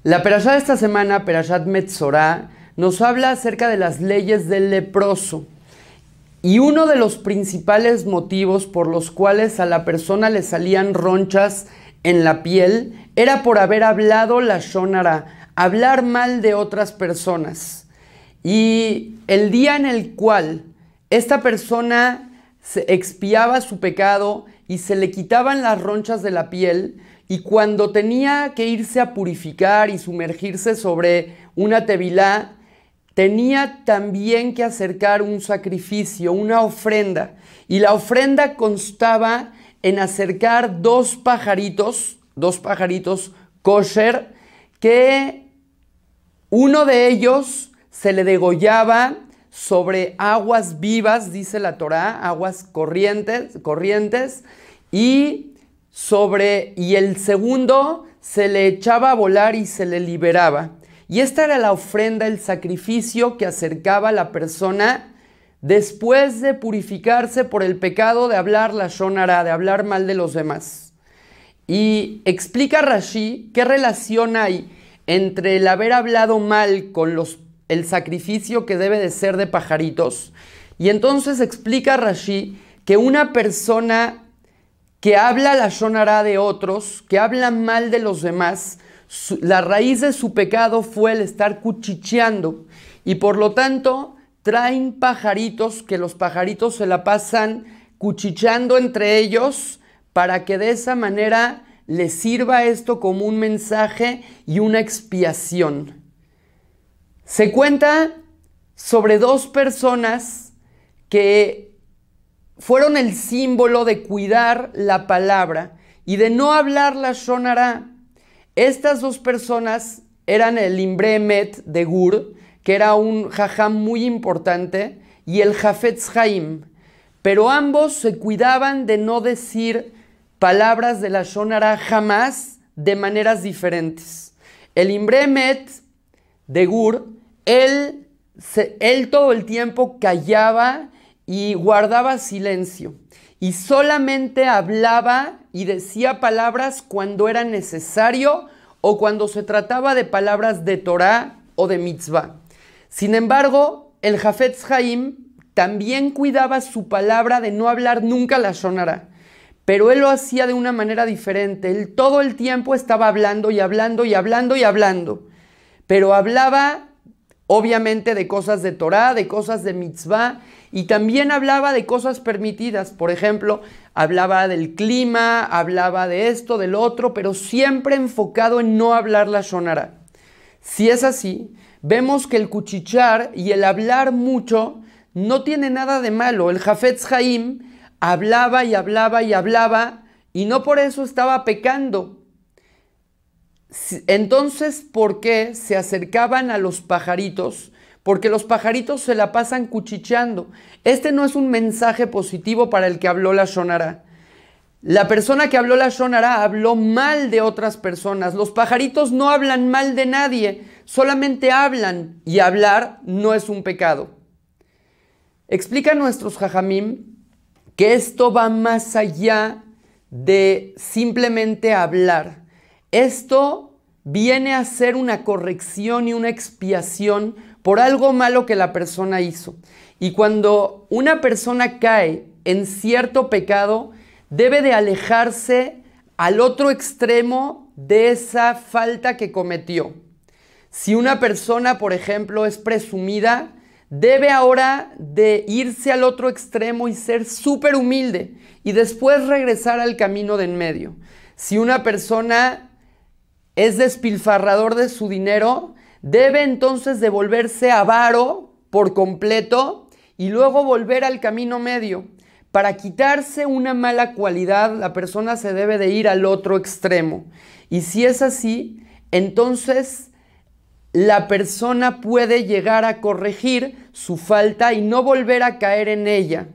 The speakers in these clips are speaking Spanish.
La perashá de esta semana, Perashat Metzorá, nos habla acerca de las leyes del leproso. Y uno de los principales motivos por los cuales a la persona le salían ronchas en la piel era por haber hablado lashon hara, hablar mal de otras personas. Y el día en el cual esta persona expiaba su pecado y se le quitaban las ronchas de la piel, y cuando tenía que irse a purificar y sumergirse sobre una tevilá, tenía también que acercar un sacrificio, una ofrenda. Y la ofrenda constaba en acercar dos pajaritos kosher, que uno de ellos se le degollaba sobre aguas vivas, dice la Torá, aguas corrientes, y el segundo se le echaba a volar y se le liberaba. Y esta era la ofrenda, el sacrificio que acercaba la persona después de purificarse por el pecado de hablar lashon hara, de hablar mal de los demás. Y explica Rashi qué relación hay entre el haber hablado mal con el sacrificio que debe de ser de pajaritos. Y entonces explica Rashi que una persona que habla lashon hara de otros, que habla mal de los demás, la raíz de su pecado fue el estar cuchicheando, y por lo tanto traen pajaritos, que los pajaritos se la pasan cuchicheando entre ellos, para que de esa manera les sirva esto como un mensaje y una expiación. Se cuenta sobre dos personas que fueron el símbolo de cuidar la palabra y de no hablar lashon hara. Estas dos personas eran el Imre Emet de Gur, que era un jajam muy importante, y el Hafetz Haim, pero ambos se cuidaban de no decir palabras de lashon hara jamás de maneras diferentes. El Imre Emet de Gur, él todo el tiempo callaba y guardaba silencio, y solamente hablaba y decía palabras cuando era necesario o cuando se trataba de palabras de Torah o de mitzvah. Sin embargo, el Hafetz Haim también cuidaba su palabra de no hablar nunca lashon hara, pero él lo hacía de una manera diferente. Él todo el tiempo estaba hablando y hablando y hablando y hablando, pero hablaba obviamente de cosas de Torah, de cosas de mitzvah, y también hablaba de cosas permitidas. Por ejemplo, hablaba del clima, hablaba de esto, del otro, pero siempre enfocado en no hablar lashon hara. Si es así, vemos que el cuchichar y el hablar mucho no tiene nada de malo. El Hafetz Haim hablaba y hablaba y hablaba, y no por eso estaba pecando. Entonces, ¿por qué se acercaban a los pajaritos? Porque los pajaritos se la pasan cuchicheando. Este no es un mensaje positivo para el que habló lashon hara. La persona que habló lashon hara habló mal de otras personas. Los pajaritos no hablan mal de nadie, solamente hablan, y hablar no es un pecado. Explican nuestros jajamim que esto va más allá de simplemente hablar. Esto viene a ser una corrección y una expiación por algo malo que la persona hizo. Y cuando una persona cae en cierto pecado, debe de alejarse al otro extremo de esa falta que cometió. Si una persona, por ejemplo, es presumida, debe ahora de irse al otro extremo y ser súper humilde, y después regresar al camino de en medio. Si una persona es despilfarrador de su dinero, debe entonces devolverse avaro por completo y luego volver al camino medio. Para quitarse una mala cualidad, la persona se debe de ir al otro extremo. Y si es así, entonces la persona puede llegar a corregir su falta y no volver a caer en ella.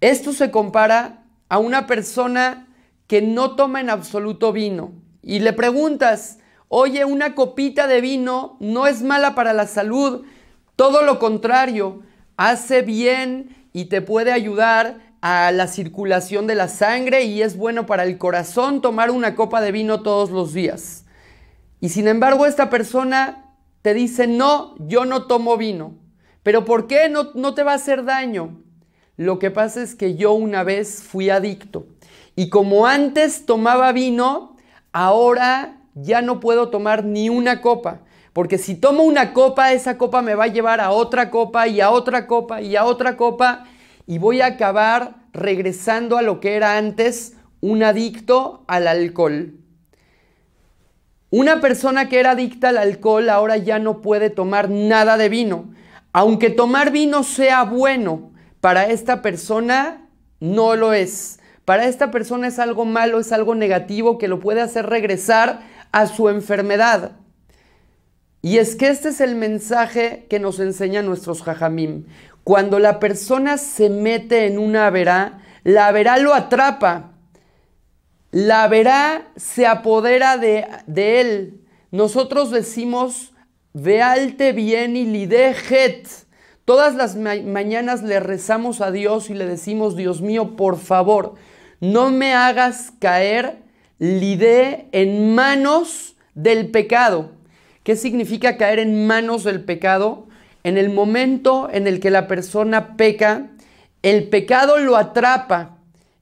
Esto se compara a una persona que no toma en absoluto vino y le preguntas: oye, una copita de vino no es mala para la salud, todo lo contrario, hace bien y te puede ayudar a la circulación de la sangre y es bueno para el corazón tomar una copa de vino todos los días. Y sin embargo esta persona te dice, no, yo no tomo vino. ¿Pero por qué? No te va a hacer daño. Lo que pasa es que yo una vez fui adicto. Y como antes tomaba vino, ahora ya no puedo tomar ni una copa. Porque si tomo una copa, esa copa me va a llevar a otra copa y a otra copa y a otra copa. Y voy a acabar regresando a lo que era antes, un adicto al alcohol. Una persona que era adicta al alcohol ahora ya no puede tomar nada de vino. Aunque tomar vino sea bueno, para esta persona no lo es. Para esta persona es algo malo, es algo negativo que lo puede hacer regresar a su enfermedad. Y es que este es el mensaje que nos enseñan nuestros jajamim. Cuando la persona se mete en una verá, la verá lo atrapa. La verá se apodera de él. Nosotros decimos, vealte bien y lidejet. Todas las mañanas le rezamos a Dios y le decimos, Dios mío, por favor, no me hagas caer, lidé, en manos del pecado. ¿Qué significa caer en manos del pecado? En el momento en el que la persona peca, el pecado lo atrapa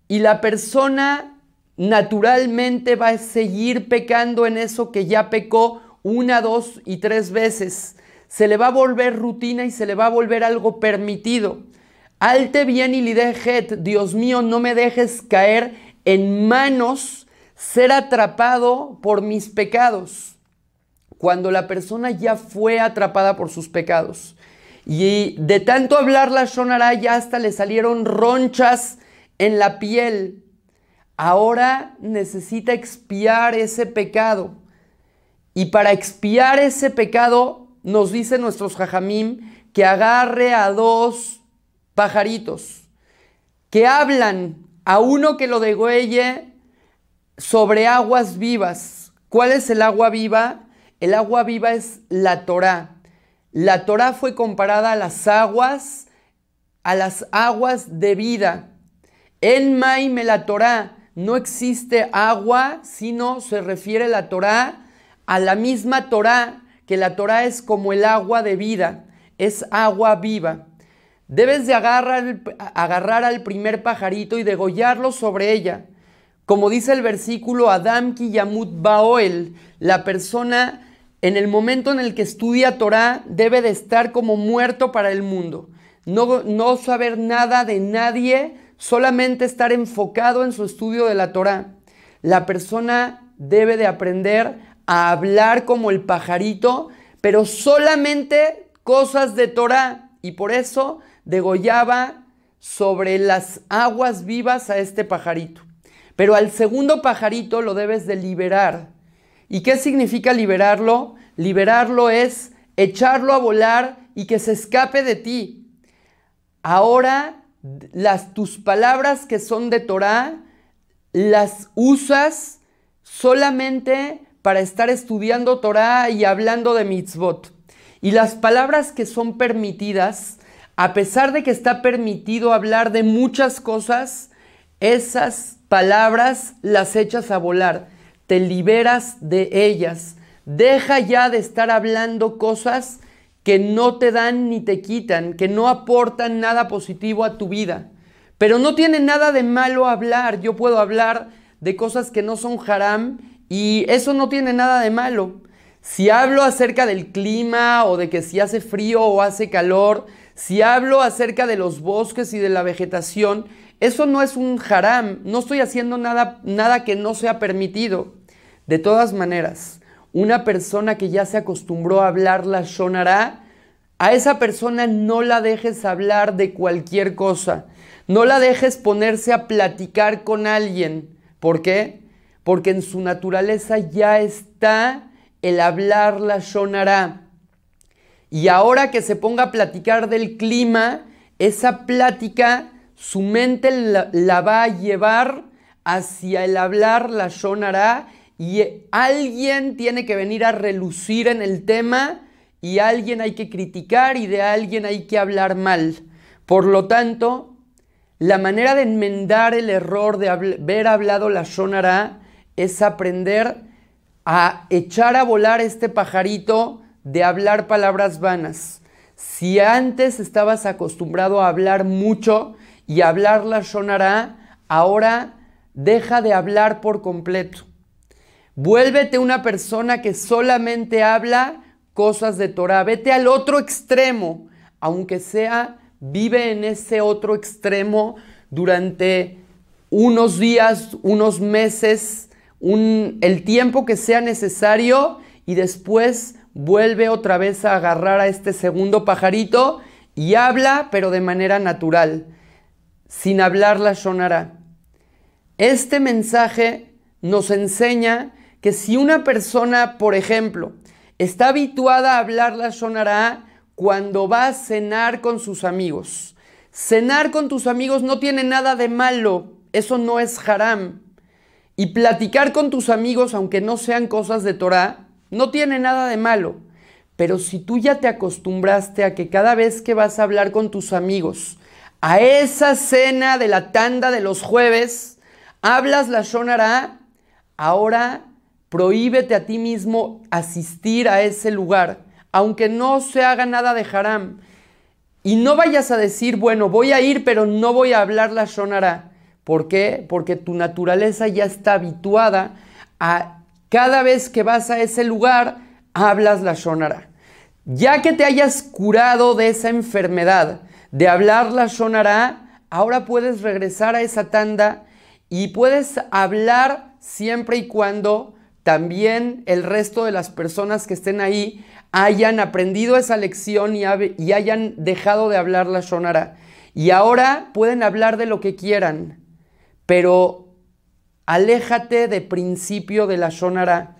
y la persona naturalmente va a seguir pecando en eso que ya pecó 1, 2 y 3 veces. Se le va a volver rutina y se le va a volver algo permitido. Alte bien y lidejet, Dios mío, no me dejes caer en manos, ser atrapado por mis pecados. Cuando la persona ya fue atrapada por sus pecados y de tanto hablar lashon hará ya hasta le salieron ronchas en la piel, ahora necesita expiar ese pecado. Y para expiar ese pecado, nos dicen nuestros jajamim que agarre a 2 pajaritos que hablan, a uno que lo degüelle sobre aguas vivas. ¿Cuál es el agua viva? El agua viva es la Torá. La Torá fue comparada a las aguas de vida. En Maime la Torá. No existe agua, sino se refiere la Torá a la misma Torá, que la Torá es como el agua de vida, es agua viva. Debes de agarrar al primer pajarito y degollarlo sobre ella. Como dice el versículo, Adam ki yamut baoel, la persona en el momento en el que estudia Torá debe de estar como muerto para el mundo. No saber nada de nadie, solamente estar enfocado en su estudio de la Torá. La persona debe de aprender a hablar como el pajarito, pero solamente cosas de Torá. Y por eso degollaba sobre las aguas vivas a este pajarito. Pero al segundo pajarito lo debes de liberar. ¿Y qué significa liberarlo? Liberarlo es echarlo a volar y que se escape de ti. Ahora tus palabras que son de Torá las usas solamente para estar estudiando Torá y hablando de mitzvot. Y las palabras que son permitidas, a pesar de que está permitido hablar de muchas cosas, esas palabras las echas a volar, te liberas de ellas. Deja ya de estar hablando cosas que no te dan ni te quitan, que no aportan nada positivo a tu vida. Pero no tiene nada de malo hablar. Yo puedo hablar de cosas que no son haram y eso no tiene nada de malo. Si hablo acerca del clima o de que si hace frío o hace calor, si hablo acerca de los bosques y de la vegetación, eso no es un haram. No estoy haciendo nada que no sea permitido. De todas maneras, una persona que ya se acostumbró a hablar lashon hará, a esa persona no la dejes hablar de cualquier cosa. No la dejes ponerse a platicar con alguien. ¿Por qué? Porque en su naturaleza ya está el hablar lashon hará. Y ahora que se ponga a platicar del clima, esa plática, su mente la va a llevar hacia el hablar lashon hará. Y alguien tiene que venir a relucir en el tema y alguien hay que criticar y de alguien hay que hablar mal. Por lo tanto, la manera de enmendar el error de haber hablado lashon hará es aprender a echar a volar este pajarito de hablar palabras vanas. Si antes estabas acostumbrado a hablar mucho y hablar lashon hara, ahora deja de hablar por completo. Vuélvete una persona que solamente habla cosas de Torah. Vete al otro extremo, aunque sea, vive en ese otro extremo durante unos días, unos meses, el tiempo que sea necesario, y después vuelve otra vez a agarrar a este segundo pajarito y habla, pero de manera natural, sin hablar lashon hara. Este mensaje nos enseña que si una persona, por ejemplo, está habituada a hablar lashon hara cuando va a cenar con sus amigos. Cenar con tus amigos no tiene nada de malo, eso no es haram. Y platicar con tus amigos, aunque no sean cosas de Torah, no tiene nada de malo. Pero si tú ya te acostumbraste a que cada vez que vas a hablar con tus amigos, a esa cena de la tanda de los jueves, hablas lashon hara, ahora prohíbete a ti mismo asistir a ese lugar, aunque no se haga nada de haram. Y no vayas a decir, bueno, voy a ir, pero no voy a hablar lashon hara. ¿Por qué? Porque tu naturaleza ya está habituada a cada vez que vas a ese lugar, hablas lashon hara. Ya que te hayas curado de esa enfermedad de hablar lashon hara, ahora puedes regresar a esa tanda y puedes hablar siempre y cuando también el resto de las personas que estén ahí hayan aprendido esa lección y hayan dejado de hablar lashon hara. Y ahora pueden hablar de lo que quieran, pero aléjate de principio de lashon hara.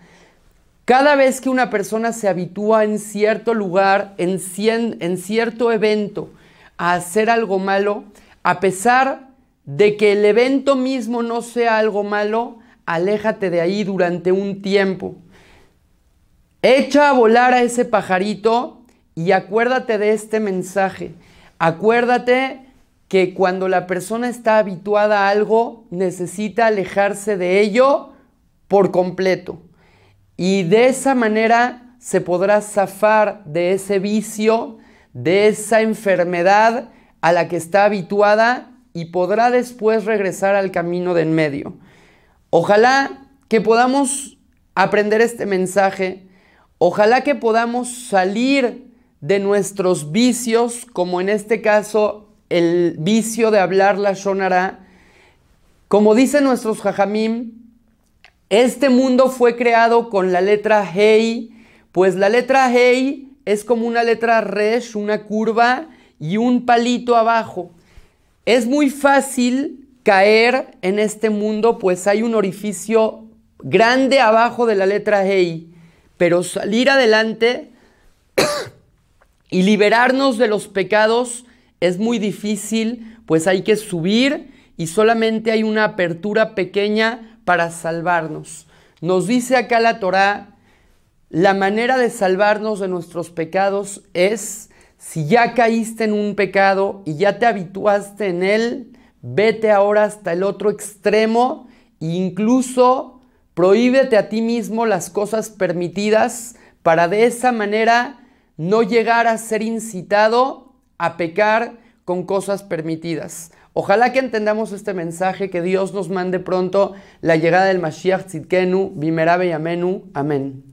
Cada vez que una persona se habitúa en cierto lugar, en cierto evento, a hacer algo malo, a pesar de que el evento mismo no sea algo malo, aléjate de ahí durante un tiempo. Echa a volar a ese pajarito y acuérdate de este mensaje. Acuérdate que cuando la persona está habituada a algo, necesita alejarse de ello por completo. Y de esa manera se podrá zafar de ese vicio, de esa enfermedad a la que está habituada, y podrá después regresar al camino de en medio. Ojalá que podamos aprender este mensaje. Ojalá que podamos salir de nuestros vicios, como en este caso el vicio de hablar lashon hara. Como dicen nuestros jajamim, este mundo fue creado con la letra Hei, pues la letra Hei es como una letra Resh, una curva y un palito abajo. Es muy fácil caer en este mundo, pues hay un orificio grande abajo de la letra Hei, pero salir adelante y liberarnos de los pecados es muy difícil, pues hay que subir y solamente hay una apertura pequeña para salvarnos. Nos dice acá la Torá, la manera de salvarnos de nuestros pecados es, si ya caíste en un pecado y ya te habituaste en él, vete ahora hasta el otro extremo e incluso prohíbete a ti mismo las cosas permitidas para de esa manera no llegar a ser incitado a pecar con cosas permitidas. Ojalá que entendamos este mensaje, que Dios nos mande pronto la llegada del Mashiach Tzidkenu, Bimera Beyamenu. Amén.